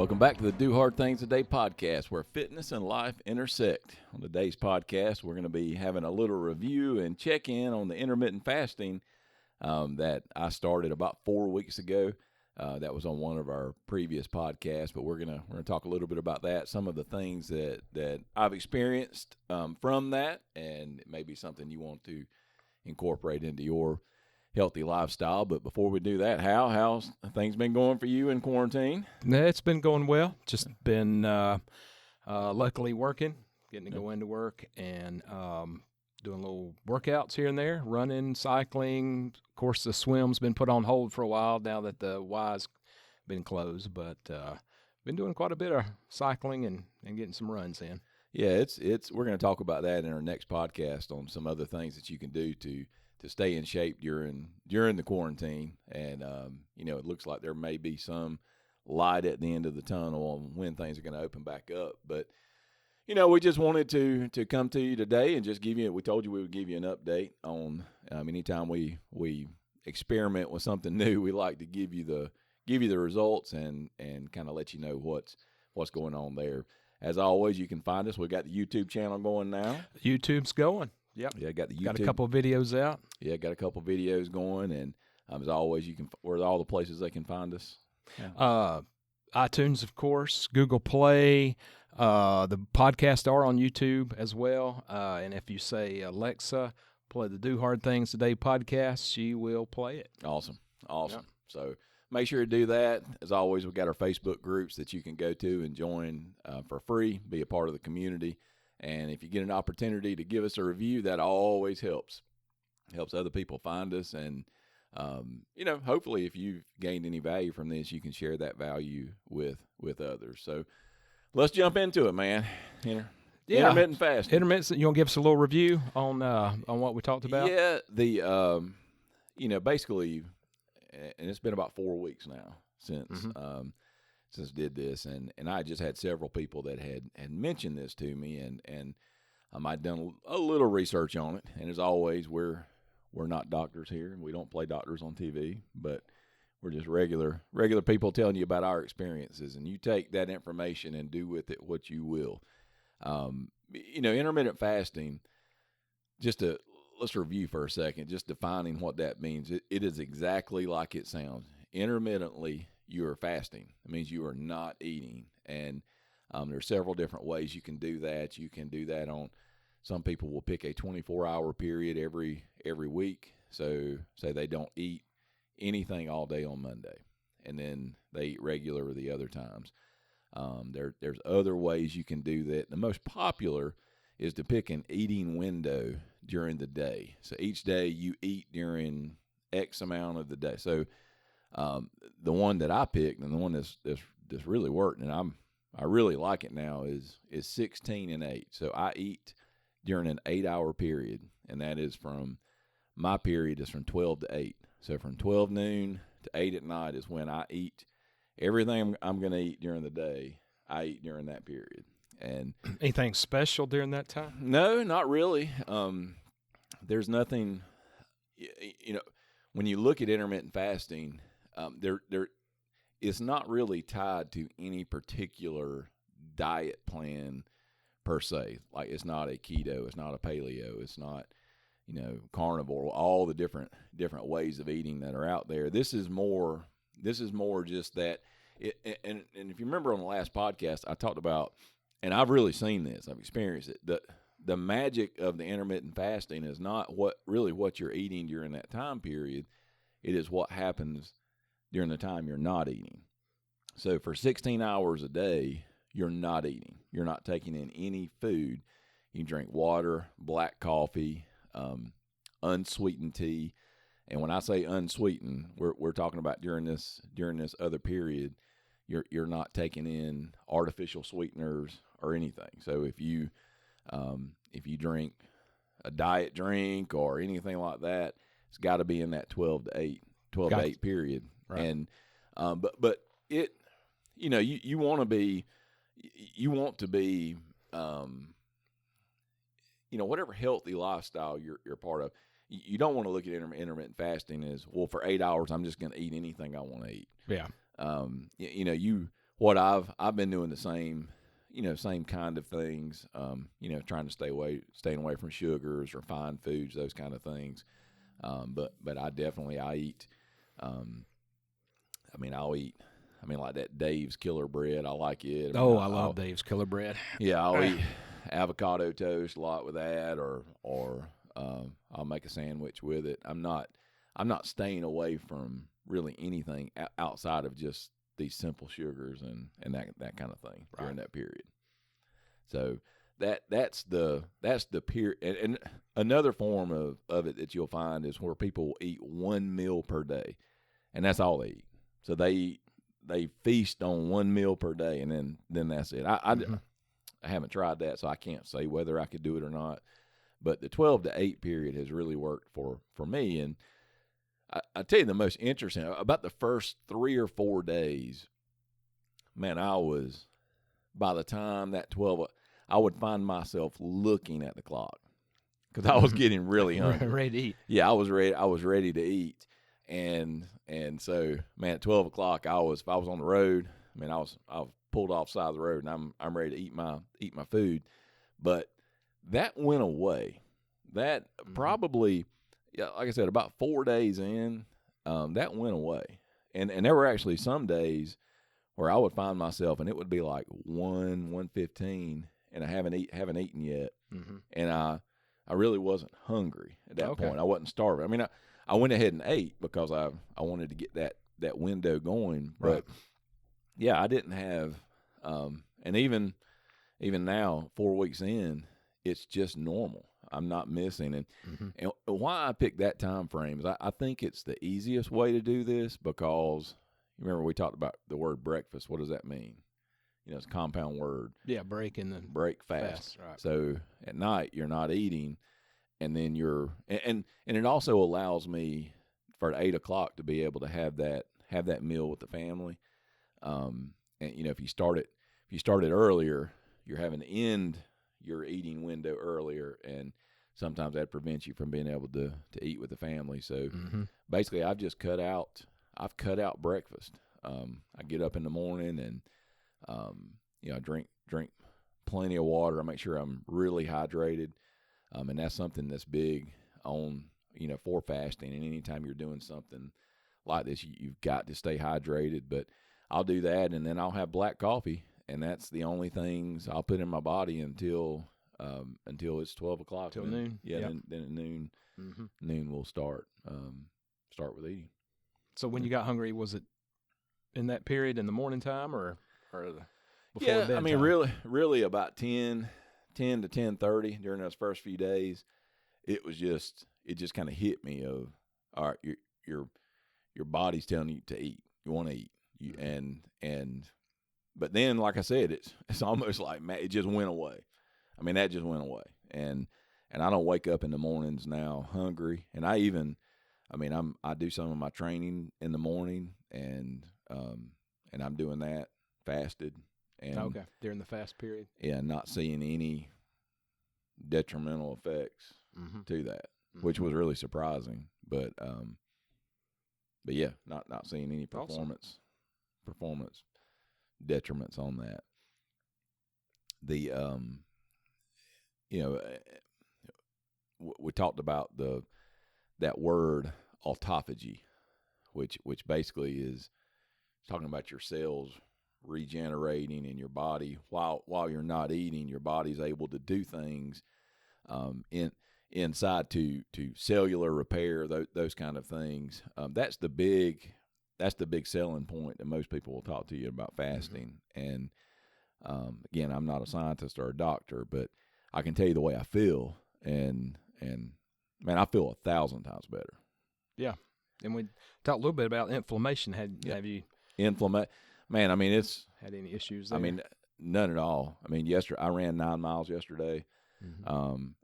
Welcome back to the Do Hard Things Today podcast, where fitness and life intersect. On today's podcast, we're going to be having a little review and check-in on the intermittent fasting that I started about 4 weeks ago. That was on one of our previous podcasts, but we're gonna talk a little bit about that, some of the things that I've experienced from that, and it may be something you want to incorporate into your healthy lifestyle. But before we do that, how's things been going for you in quarantine? It's been going well. Just been luckily working, getting to go into work and doing little workouts here and there, running, cycling. Of course, the swim's been put on hold for a while now that the Y's been closed, but been doing quite a bit of cycling and getting some runs in. Yeah, it's we're going to talk about that in our next podcast on some other things that you can do to stay in shape during the quarantine. And, it looks like there may be some light at the end of the tunnel on when things are going to open back up. But, we just wanted to come to you today and just we told you we would give you an update on anytime we experiment with something new, we like to give you the results and kind of let you know what's going on there. As always, you can find us. We've got the YouTube channel going now. YouTube's going. Yep. Yeah, got the YouTube. Got a couple of videos out. Yeah, got a couple of videos going, and as always, we're all the places they can find us. Yeah. iTunes, of course, Google Play. The podcasts are on YouTube as well. And if you say, Alexa, play the Do Hard Things Today podcast, she will play it. Awesome. Yep. So make sure to do that. As always, we've got our Facebook groups that you can go to and join for free, be a part of the community. And if you get an opportunity to give us a review, that always helps. Helps other people find us. And, hopefully if you've gained any value from this, you can share that value with others. So let's jump into it, man. Intermittent fasting. Intermittent. You want to give us a little review on what we talked about? Yeah. Basically, and it's been about 4 weeks now since did this, and I just had several people that had mentioned this to me, and I'd done a little research on it. And as always, we're not doctors here, and we don't play doctors on TV, but we're just regular people telling you about our experiences, and you take that information and do with it what you will. Intermittent fasting, let's review for a second, just defining what that means. It is exactly like it sounds. Intermittently, you are fasting. It means you are not eating. And there are several different ways you can do that. You can do that some people will pick a 24-hour period every week. So say they don't eat anything all day on Monday, and then they eat regular the other times. There's other ways you can do that. The most popular is to pick an eating window during the day. So each day you eat during X amount of the day. So the one that I picked, and the one that's really worked, and I really like it now, is 16 and 8. So I eat during an 8-hour period, and that is my period is from 12 to 8. So from 12 noon to 8 at night is when I eat everything I'm going to eat during the day. I eat during that period. And anything special during that time? No, not really. There's nothing. When you look at intermittent fasting, it's not really tied to any particular diet plan per se. Like, it's not a keto, it's not a paleo, it's not carnivore. All the different ways of eating that are out there. This is more just that. And if you remember on the last podcast, I talked about, and I've really seen this, I've experienced it. The magic of the intermittent fasting is not what you're eating during that time period. It is what happens during the time you're not eating. So for 16 hours a day, you're not eating. You're not taking in any food. You drink water, black coffee, unsweetened tea. And when I say unsweetened, we're talking about during this other period, you're not taking in artificial sweeteners or anything. So if you drink a diet drink or anything like that, it's got to be in that 12 to 8 period. Right. And but it, you want to be whatever healthy lifestyle you're part of. You don't want to look at intermittent fasting as, well, for 8 hours I'm just going to eat anything I want to eat. Yeah. what I've been doing the same, same kind of things. Trying to staying away from sugars, refined foods, those kind of things. But I eat. I'll eat. Like that Dave's Killer Bread. I like it. I love Dave's Killer Bread. Yeah, I'll eat avocado toast a lot with that, or I'll make a sandwich with it. I'm not staying away from really anything outside of just these simple sugars and that kind of thing during that period. So that's the period. And another form of it that you'll find is where people eat one meal per day, and that's all they eat. So they feast on one meal per day, and then that's it. I haven't tried that, so I can't say whether I could do it or not. But the 12 to 8 period has really worked for me. And I tell you, the most interesting about the first 3 or 4 days, man, by the time that 12, I would find myself looking at the clock because I was getting really hungry. Ready to eat. Yeah, I was ready to eat. And so, man, at 12 o'clock, if I was on the road, I was pulled off the side of the road, and I'm ready to eat my food. But that went away. That probably, like I said, about 4 days in, that went away. And there were actually some days where I would find myself, and it would be like 1:15, and I haven't eaten yet, and I really wasn't hungry at that point. I wasn't starving. I went ahead and ate because I wanted to get that window going, but right. Yeah, I didn't have, and even now, 4 weeks in, it's just normal. I'm not missing. And why I picked that time frame is I think it's the easiest way to do this because, remember we talked about the word breakfast. What does that mean? It's a compound word. Yeah, break fast. Right. So at night you're not eating, and then and it also allows me for 8 o'clock to be able to have that meal with the family. And if you start it earlier, you're having to end your eating window earlier, and sometimes that prevents you from being able to eat with the family. So basically, I've cut out breakfast. I get up in the morning and I drink plenty of water. I make sure I'm really hydrated, and that's something that's big on for fasting. And anytime you're doing something like this, you've got to stay hydrated. But I'll do that, and then I'll have black coffee, and that's the only things I'll put in my body until it's 12 o'clock. Till noon. Yeah, then at noon, noon we'll start with eating. So when you got hungry, was it in that period in the morning time or before bedtime? Really about 10 to 10:30 during those first few days, it just kind of hit me of, all right, your body's telling you to eat. You want to eat. But then, like I said, it's almost like, man, it just went away. That just went away. And I don't wake up in the mornings now hungry. And I do some of my training in the morning, and I'm doing that fasted. And during the fast period. Yeah, not seeing any detrimental effects to that, which was really surprising. But yeah, not seeing any performance detriments on that. The we talked about that word autophagy, which basically is talking about your cells regenerating in your body while you're not eating. Your body's able to do things inside to cellular repair, those kind of things. That's the big selling point that most people will talk to you about fasting. And again, I'm not a scientist or a doctor, but I can tell you the way I feel, and man, I feel 1,000 times better. Yeah, and we talked a little bit about inflammation. Have you Man, it's had any issues there? None at all. Yesterday I ran 9 miles yesterday,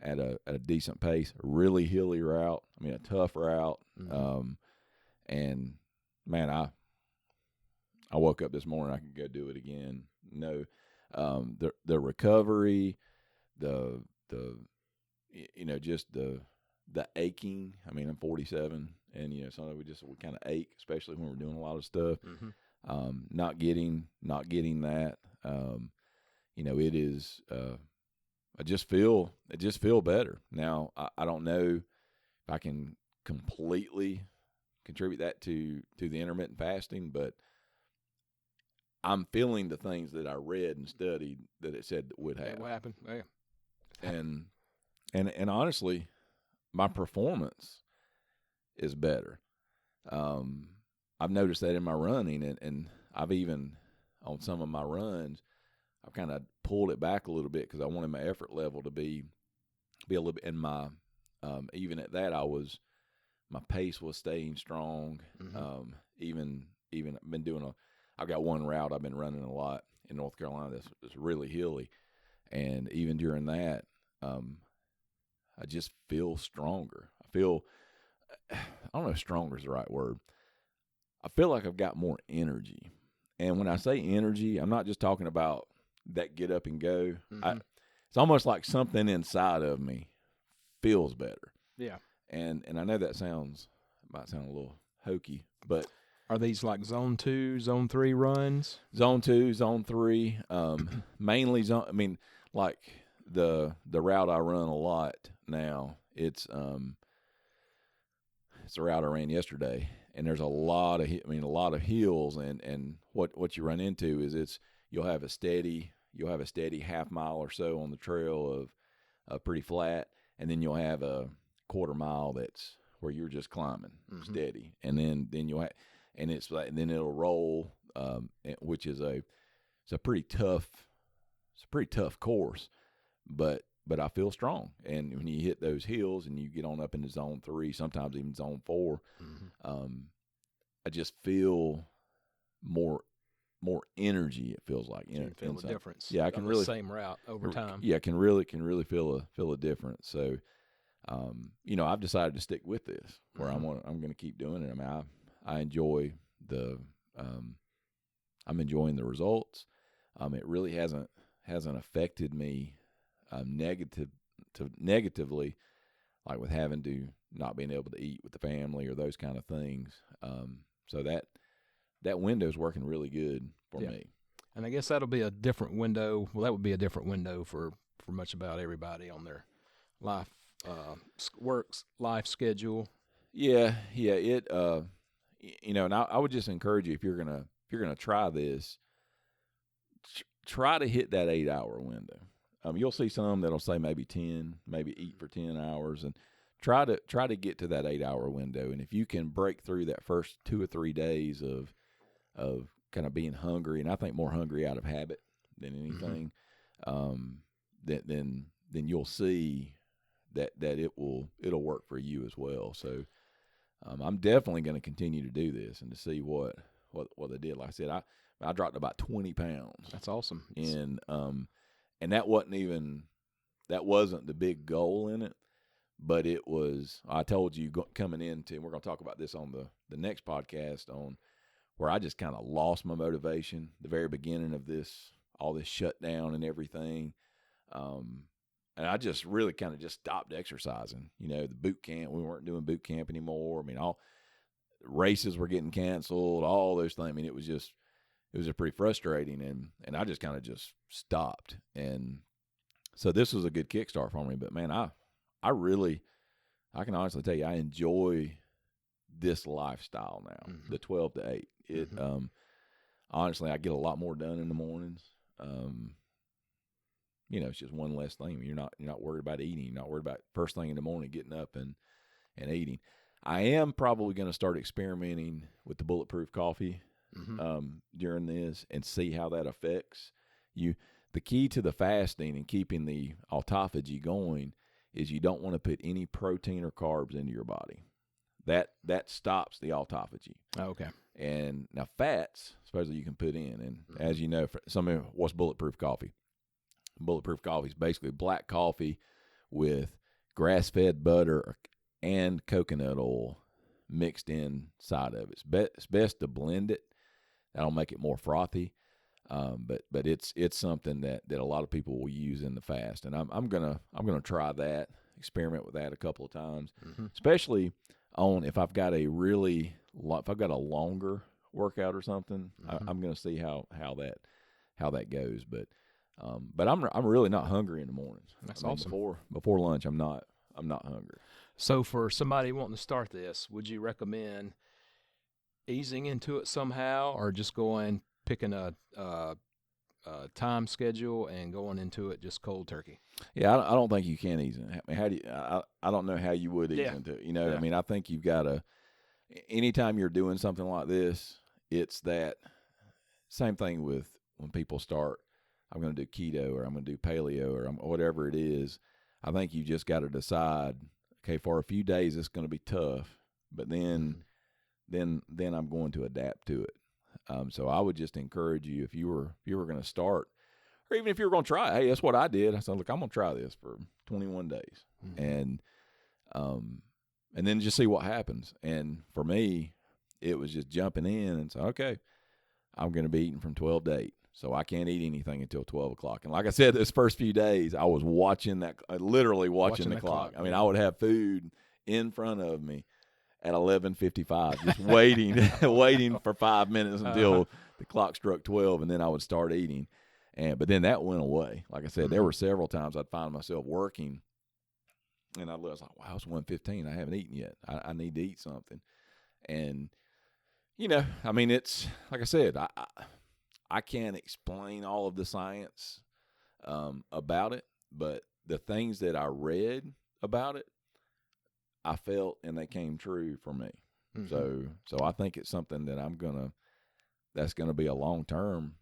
at a decent pace, a really hilly route. A tough route. And man, I woke up this morning, I could go do it again. No, the recovery, just the aching. I'm 47, and sometimes we kind of ache, especially when we're doing a lot of stuff. not getting that. It is. I just feel better now. I don't know if I can completely contribute that to the intermittent fasting, but I'm feeling the things that I read and studied that it said that would happen. That will happen. Yeah. And honestly, my performance is better. I've noticed that in my running, and I've even on some of my runs, I've kind of pulled it back a little bit because I wanted my effort level to be a little bit. And my even at that, my pace was staying strong. Mm-hmm. Even I've been doing I've got one route I've been running a lot in North Carolina that's really hilly, and even during that, I just feel stronger. I don't know if stronger is the right word. I feel like I've got more energy. And when I say energy, I'm not just talking about that get up and go. Mm-hmm. It's almost like something inside of me feels better. Yeah. And I know that might sound a little hokey, but are these like zone 2, zone 3 runs? Zone 2, zone 3, mainly zone. I mean, like the route I run a lot now. It's the route I ran yesterday, and there's a lot of hills, and what you run into is you'll have a steady half mile or so on the trail of pretty flat, and then you'll have a quarter mile that's where you're just climbing steady, and then you'll have, and it's like, and then it'll roll, which is it's a pretty tough course, but I feel strong. And when you hit those hills and you get on up into zone 3, sometimes even zone 4, I just feel more energy. It feels like you feel inside. the difference. Yeah, I can really same route over time. Yeah, I can really feel a difference. So, I've decided to stick with this where I'm going to keep doing it. I mean, I enjoy I'm enjoying the results. It really hasn't affected me negatively, like with having to not being able to eat with the family or those kind of things. So that window is working really good for me. And I guess that'll be a different window. Well, that would be a different window for much about everybody on their life, life schedule. Yeah. It, and I would just encourage you, if you're gonna try this, try to hit that 8-hour window. You'll see some that'll say maybe 10, maybe eat for 10 hours, and try to get to that 8-hour window. And if you can break through that first 2 or 3 days of kind of being hungry, and I think more hungry out of habit than anything, then you'll see that it'll work for you as well. So I'm definitely going to continue to do this and to see what they did. Like I said, I dropped about 20 pounds. That's awesome. And that wasn't the big goal in it, but it was. I told you coming into, and we're going to talk about this on the next podcast, on where I just kind of lost my motivation the very beginning of all this shutdown and everything. And I just really kind of just stopped exercising. The boot camp, we weren't doing boot camp anymore. I mean, all races were getting canceled, all those things. I mean, it was just pretty frustrating, and I just kind of just stopped. And so this was a good kickstart for me. But man, I can honestly tell you, I enjoy this lifestyle now, the 12 to 8. It honestly, I get a lot more done in the mornings. It's just one less thing. You're not worried about eating. You're not worried about first thing in the morning getting up and eating. I am probably going to start experimenting with the bulletproof coffee during this and see how that affects you. The key to the fasting and keeping the autophagy going is you don't want to put any protein or carbs into your body. That stops the autophagy. Oh, okay. And now fats, supposedly you can put in. And as you know, what's bulletproof coffee? Bulletproof coffee is basically black coffee with grass-fed butter and coconut oil mixed inside of it. It's best to blend it. That'll make it more frothy. But it's something that a lot of people will use in the fast, and I'm gonna try that, experiment with that a couple of times, especially on if I've got a longer workout or something, I'm going to see how that goes. But I'm really not hungry in the mornings. That's awesome. Before lunch, I'm not hungry. So for somebody wanting to start this, would you recommend easing into it somehow, or just picking a time schedule and going into it just cold turkey? Yeah, I don't think you can ease in. I mean, how do you? I don't know how you would ease into it. You know, Yeah. I mean, I think you've got to. Anytime you're doing something like this, it's that same thing with when people start. I'm going to do keto, or I'm going to do paleo, or whatever it is. I think you just got to decide. Okay, for a few days it's going to be tough, but then I'm going to adapt to it. So I would just encourage you, if you were going to start, or even if you were going to try, hey, that's what I did. I said, look, I'm going to try this for 21 days, and then just see what happens. And for me, it was just jumping in and say, okay, I'm going to be eating from 12 to 8. So I can't eat anything until 12 o'clock. And like I said, those first few days, I was literally watching the clock. I mean, I would have food in front of me at 11:55, just waiting for 5 minutes until the clock struck 12, and then I would start eating. But then that went away. Like I said, there were several times I'd find myself working, and I was like, wow, it's 1:15. I haven't eaten yet. I need to eat something. And, you know, I mean, it's, like I said, I can't explain all of the science about it, but the things that I read about it, I felt, and they came true for me. So I think it's something that that's gonna be a long term.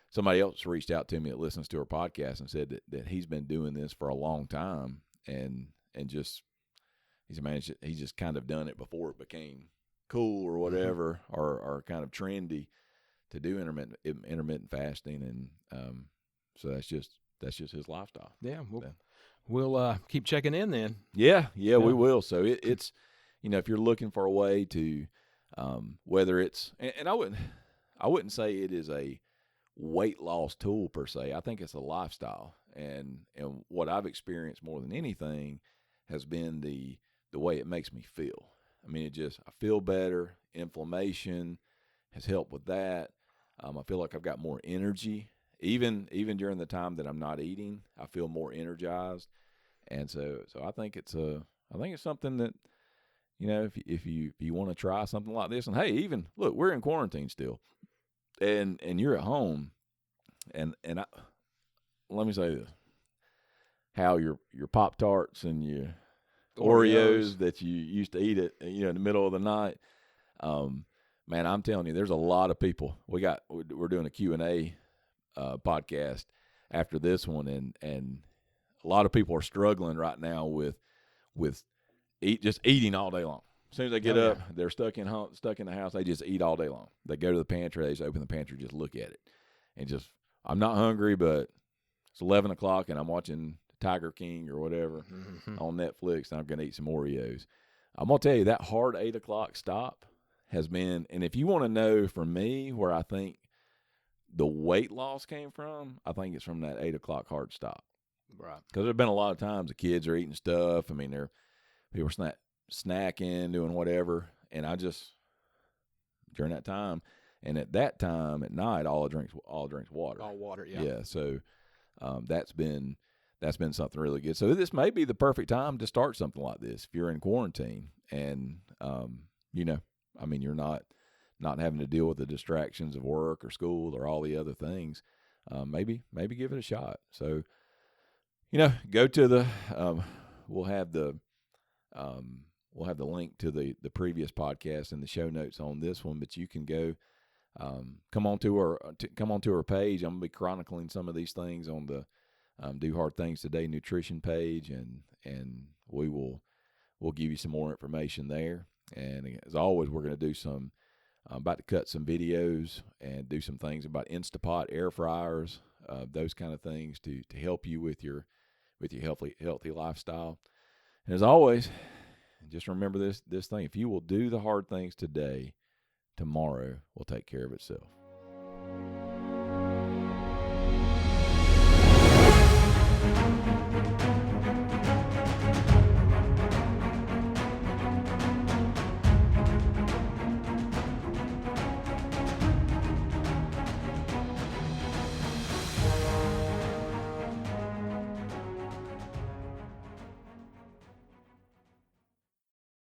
Somebody else reached out to me that listens to our podcast and said that he's been doing this for a long time, and just he said, man, he's just kind of done it before it became cool or whatever, or kind of trendy to do intermittent fasting, and so that's just his lifestyle. Yeah, we'll keep checking in then. Yeah, we will. So it's, you know, if you're looking for a way to, whether it's, and I wouldn't say it is a weight loss tool per se. I think it's a lifestyle, and what I've experienced more than anything has been the way it makes me feel. I mean, I feel better. Inflammation has helped with that. I feel like I've got more energy. Even during the time that I'm not eating, I feel more energized. And so I think it's something that, you know, if you want to try something like this, and hey, even look, we're in quarantine still, and you're at home, and let me say this: how your Pop-Tarts and your Oreos that you used to eat in the middle of the night, man, I'm telling you, there's a lot of people. We're doing a Q&A podcast after this one, and a lot of people are struggling right now with just eating all day long. As soon as they get up, they're stuck in the house. They just eat all day long. They go to the pantry. They just open the pantry, just look at it, and just, I'm not hungry, but it's 11 o'clock, and I'm watching Tiger King or whatever on Netflix, and I'm going to eat some Oreos. I'm going to tell you, that hard 8 o'clock stop has been, and if you want to know from me where I think the weight loss came from, I think it's from that 8 o'clock hard stop. Right. Because there have been a lot of times the kids are eating stuff. I mean, people are snacking, doing whatever, and I just, during that time, and at that time at night, all I drink's water. All water, yeah. Yeah, so that's been something really good. So this may be the perfect time to start something like this if you're in quarantine, and I mean, you're not having to deal with the distractions of work or school or all the other things. Maybe give it a shot. So, go to the we'll have the link to the previous podcast in the show notes on this one, but you can go come on to our page. I'm gonna be chronicling some of these things on the Do Hard Things Today nutrition page, and we'll give you some more information there. And as always, we're going to do I'm about to cut some videos and do some things about Instapot air fryers, those kind of things to help you with your healthy lifestyle. And as always, just remember this thing: if you will do the hard things today, tomorrow will take care of itself.